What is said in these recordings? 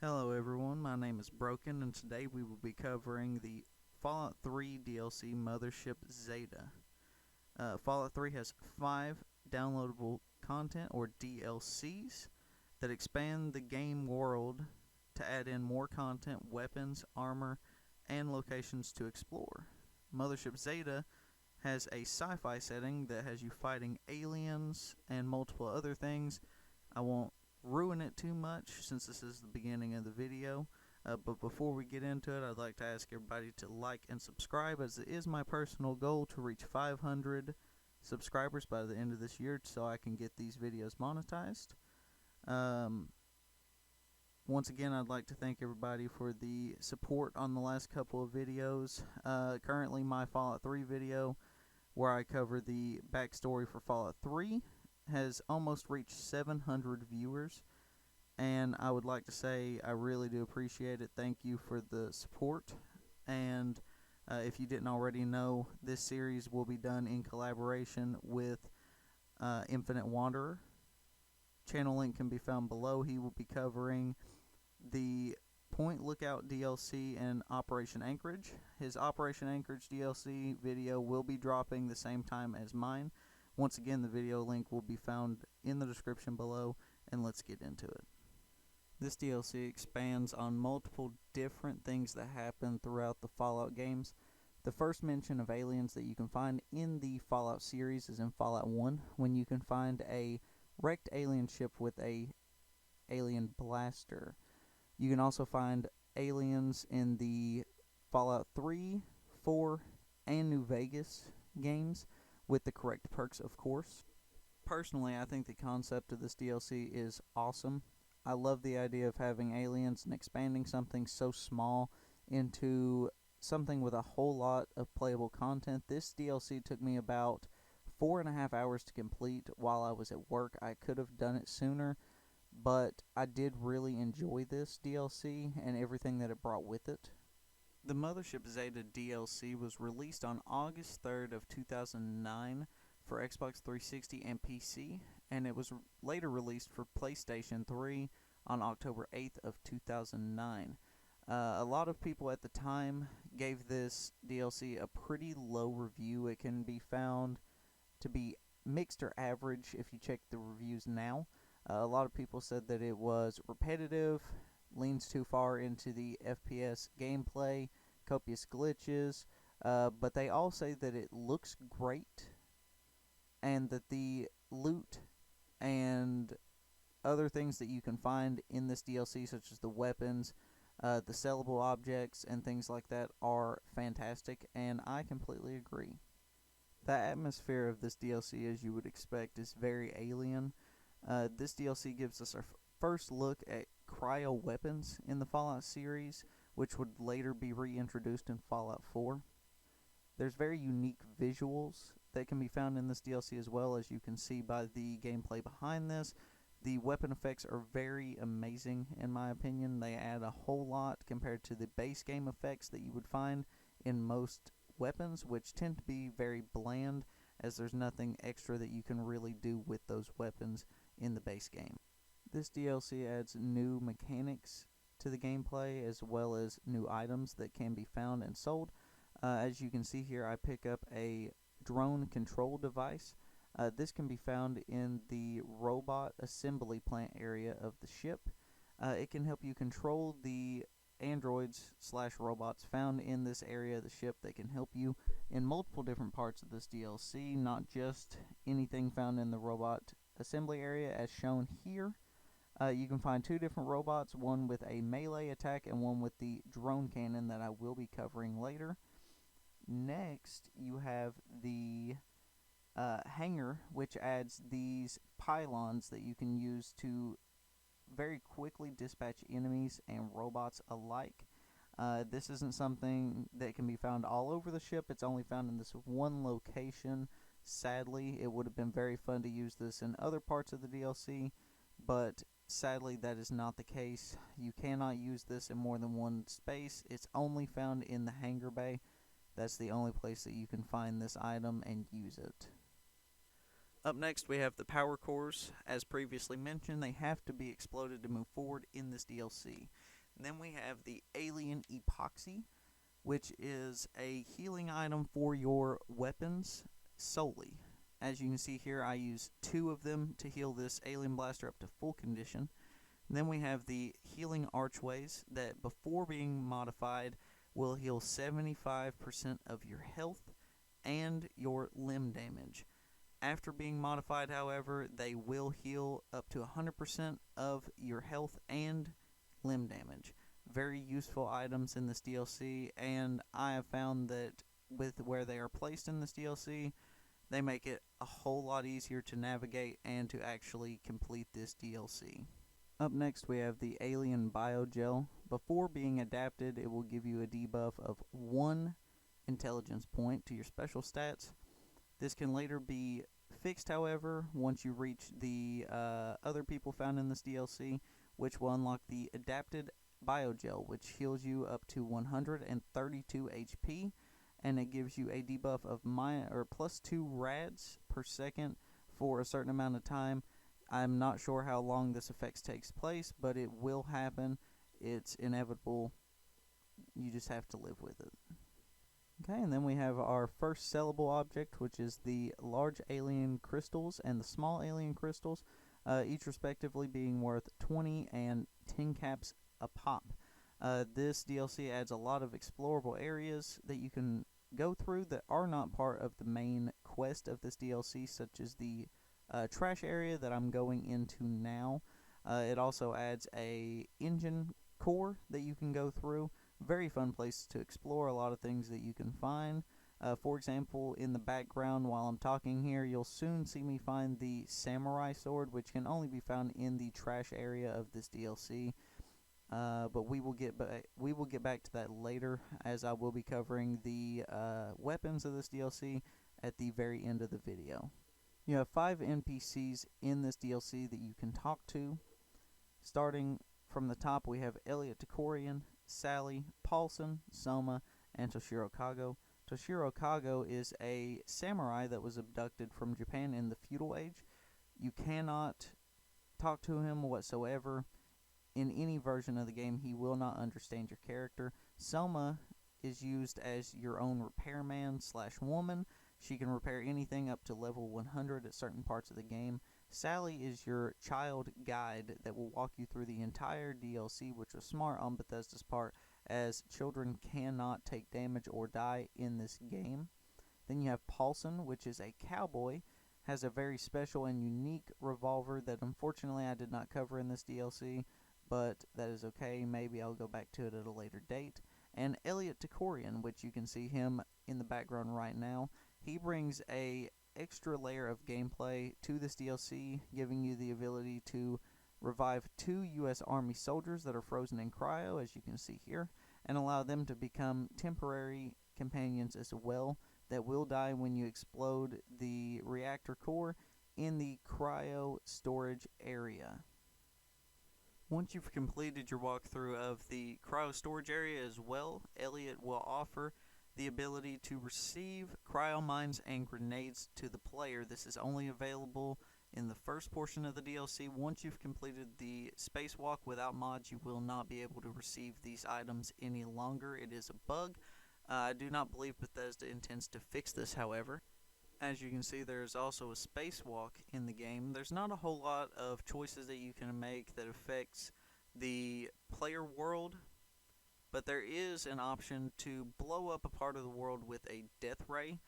Hello everyone, my name is Broken, and today we will be covering the Fallout 3 DLC Mothership Zeta. Fallout 3 has 5 downloadable content, or DLCs, that expand the game world to add in more content, weapons, armor, and locations to explore. Mothership Zeta has a sci-fi setting that has you fighting aliens and multiple other things. I won't ruin it too much since this is the beginning of the video, but before we get into it, I'd like to ask everybody to like and subscribe, as it is my personal goal to reach 500 subscribers by the end of this year so I can get these videos monetized. Once again, I'd like to thank everybody for the support on the last couple of videos. Currently my Fallout 3 video, where I cover the backstory for Fallout 3, has almost reached 700 viewers, and I would like to say I really do appreciate it. Thank you for the support. And if you didn't already know, this series will be done in collaboration with Infinite Wanderer. Channel link can be found below. He will be covering the Point Lookout DLC and Operation Anchorage. His Operation Anchorage DLC video will be dropping the same time as mine. Once again, the video link will be found in the description below, and let's get into it. This DLC expands on multiple different things that happen throughout the Fallout games. The first mention of aliens that you can find in the Fallout series is in Fallout 1, when you can find a wrecked alien ship with a alien blaster. You can also find aliens in the Fallout 3, 4, and New Vegas games, with the correct perks, of course. Personally, I think the concept of this DLC is awesome. I love the idea of having aliens and expanding something so small into something with a whole lot of playable content. This DLC took me about 4.5 hours to complete while I was at work. I could have done it sooner, but I did really enjoy this DLC and everything that it brought with it. The Mothership Zeta DLC was released on August 3rd of 2009 for Xbox 360 and PC, and it was later released for PlayStation 3 on October 8th of 2009. A lot of people at the time gave this DLC a pretty low review. It can be found to be mixed or average if you check the reviews now. A lot of people said that it was repetitive, leans too far into the FPS gameplay, copious glitches, but they all say that it looks great and that the loot and other things that you can find in this DLC, such as the weapons, the sellable objects, and things like that, are fantastic, and I completely agree. The atmosphere of this DLC, as you would expect, is very alien. This DLC gives us our first look at cryo weapons in the Fallout series, which would later be reintroduced in Fallout 4. There's very unique visuals that can be found in this DLC as well, as you can see by the gameplay behind this. The weapon effects are very amazing in my opinion. They add a whole lot compared to the base game effects that you would find in most weapons, which tend to be very bland, as there's nothing extra that you can really do with those weapons in the base game. This DLC adds new mechanics to the gameplay, as well as new items that can be found and sold. As you can see here, I pick up a drone control device. This can be found in the robot assembly plant area of the ship. It can help you control the androids / robots found in this area of the ship. They can help you in multiple different parts of this DLC, not just anything found in the robot assembly area as shown here. You can find 2 different robots, one with a melee attack and one with the drone cannon that I will be covering later. Next, you have the hangar, which adds these pylons that you can use to very quickly dispatch enemies and robots alike. This isn't something that can be found all over the ship. It's only found in this one location. Sadly, it would have been very fun to use this in other parts of the DLC, but sadly that is not the case. You cannot use this in more than one space. It's only found in the hangar bay. That's the only place that you can find this item and use it. Up next, we have the power cores. As previously mentioned, they have to be exploded to move forward in this DLC. Then we have the Alien Epoxy, which is a healing item for your weapons solely. As you can see here, I use 2 of them to heal this alien blaster up to full condition. And then we have the healing archways that, before being modified, will heal 75% of your health and your limb damage. After being modified, however, they will heal up to 100% of your health and limb damage. Very useful items in this DLC, and I have found that with where they are placed in this DLC, they make it a whole lot easier to navigate and to actually complete this DLC. Up next, we have the Alien Biogel. Before being adapted, it will give you a debuff of 1 intelligence point to your special stats. This can later be fixed, however, once you reach the other people found in this DLC, which will unlock the adapted Biogel, which heals you up to 132 HP, and it gives you a debuff of +2 rads per second for a certain amount of time. I'm not sure how long this effect takes place, but it will happen. It's inevitable. You just have to live with it. Okay, and then we have our first sellable object, which is the large alien crystals and the small alien crystals, each respectively being worth 20 and 10 caps a pop. This DLC adds a lot of explorable areas that you can go through that are not part of the main quest of this DLC, such as the trash area that I'm going into now. It also adds a engine core that you can go through. Very fun place to explore, a lot of things that you can find. For example, in the background while I'm talking here, you'll soon see me find the samurai sword, which can only be found in the trash area of this DLC. But we will get back to that later, as I will be covering the weapons of this DLC at the very end of the video. You have 5 NPCs in this DLC that you can talk to. Starting from the top, we have Elliot Tokorian, Sally, Paulson, Soma, and Toshiro Kago. Toshiro Kago is a samurai that was abducted from Japan in the feudal age. You cannot talk to him whatsoever. In any version of the game, he will not understand your character. Soma is used as your own repairman / woman. She can repair anything up to level 100 at certain parts of the game. Sally is your child guide that will walk you through the entire DLC, which was smart on Bethesda's part, as children cannot take damage or die in this game. Then you have Paulson, which is a cowboy, has a very special and unique revolver that unfortunately I did not cover in this DLC, but that is okay. Maybe I'll go back to it at a later date. And Elliot Tokorian, which you can see him in the background right now. He brings a extra layer of gameplay to this DLC, giving you the ability to revive 2 U.S. Army soldiers that are frozen in cryo, as you can see here, and allow them to become temporary companions as well that will die when you explode the reactor core in the cryo storage area. Once you've completed your walkthrough of the cryo storage area as well, Elliot will offer the ability to receive cryo mines and grenades to the player. This is only available in the first portion of the DLC. Once you've completed the spacewalk without mods, you will not be able to receive these items any longer. It is a bug. I do not believe Bethesda intends to fix this, however. As you can see, there's also a spacewalk in the game. There's not a whole lot of choices that you can make that affects the player world, but there is an option to blow up a part of the world with a death ray.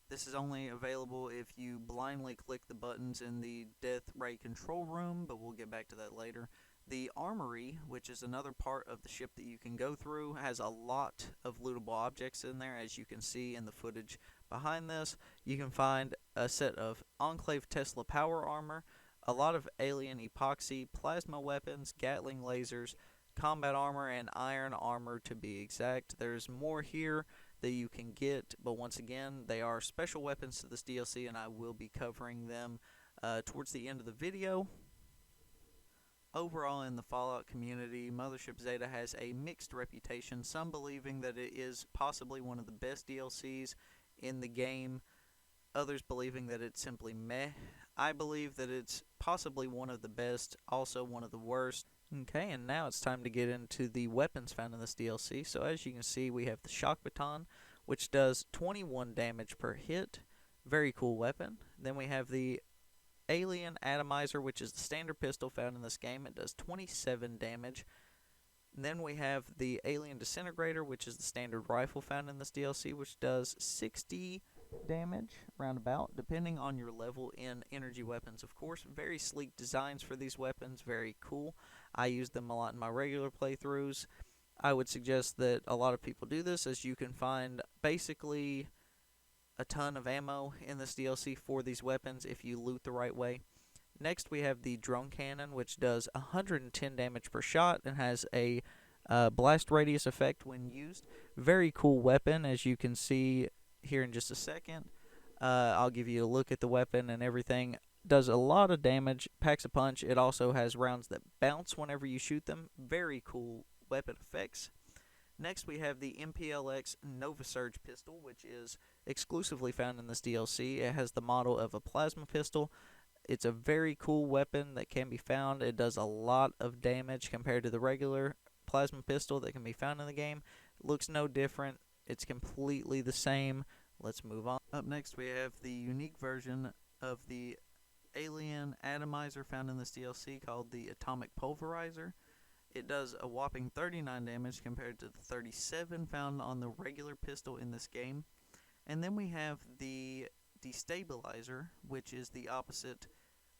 This is only available if you blindly click the buttons in the death ray control room, but we'll get back to that later. The armory, which is another part of the ship that you can go through, has a lot of lootable objects in there, as you can see in the footage behind this. You can find a set of Enclave Tesla power armor, a lot of alien epoxy, plasma weapons, Gatling lasers, combat armor, and iron armor to be exact. There's more here that you can get, but once again, they are special weapons to this DLC, and I will be covering them towards the end of the video. Overall, in the Fallout community, Mothership Zeta has a mixed reputation, some believing that it is possibly one of the best DLCs in the game, others believing that it's simply meh. I believe that it's possibly one of the best, also one of the worst. Okay, and now it's time to get into the weapons found in this DLC. So as you can see, we have the shock baton, which does 21 damage per hit. Very cool weapon. Then we have the alien atomizer, which is the standard pistol found in this game. It does 27 damage. And then we have the alien disintegrator, which is the standard rifle found in this DLC, which does 60 damage roundabout, depending on your level in energy weapons, of course. Very sleek designs for these weapons, very cool. I use them a lot in my regular playthroughs. I would suggest that a lot of people do this, as you can find basically a ton of ammo in this DLC for these weapons if you loot the right way. Next, we have the drone cannon, which does 110 damage per shot and has a blast radius effect when used. Very cool weapon, as you can see here in just a second. I'll give you a look at the weapon and everything. Does a lot of damage, packs a punch. It also has rounds that bounce whenever you shoot them. Very cool weapon effects. Next, we have the MPLX Nova Surge pistol, which is exclusively found in this DLC. It has the model of a plasma pistol. It's a very cool weapon that can be found. It does a lot of damage compared to the regular plasma pistol that can be found in the game. It looks no different. It's completely the same. Let's move on. Up next, we have the unique version of the alien atomizer found in this DLC called the Atomic Pulverizer. It does a whopping 39 damage compared to the 37 found on the regular pistol in this game. And then we have the Destabilizer, which is the opposite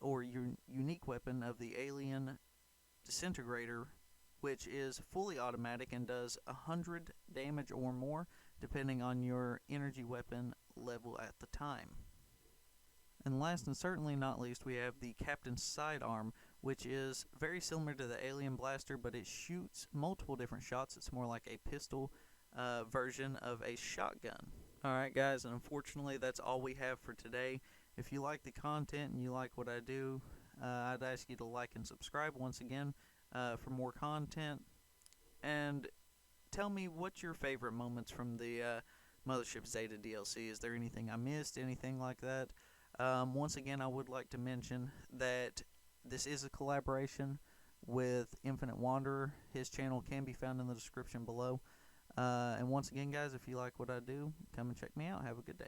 or unique weapon of the alien disintegrator, which is fully automatic and does 100 damage or more depending on your energy weapon level at the time. And last and certainly not least, we have the Captain's Sidearm, which is very similar to the alien blaster, but it shoots multiple different shots. It's more like a pistol version of a shotgun. Alright guys, and unfortunately that's all we have for today. If you like the content and you like what I do, I'd ask you to like and subscribe once again for more content. And tell me what's your favorite moments from the Mothership Zeta DLC. Is there anything I missed, anything like that? Once again, I would like to mention that this is a collaboration with Infinite Wanderer. His channel can be found in the description below. And once again, guys, if you like what I do, come and check me out. Have a good day.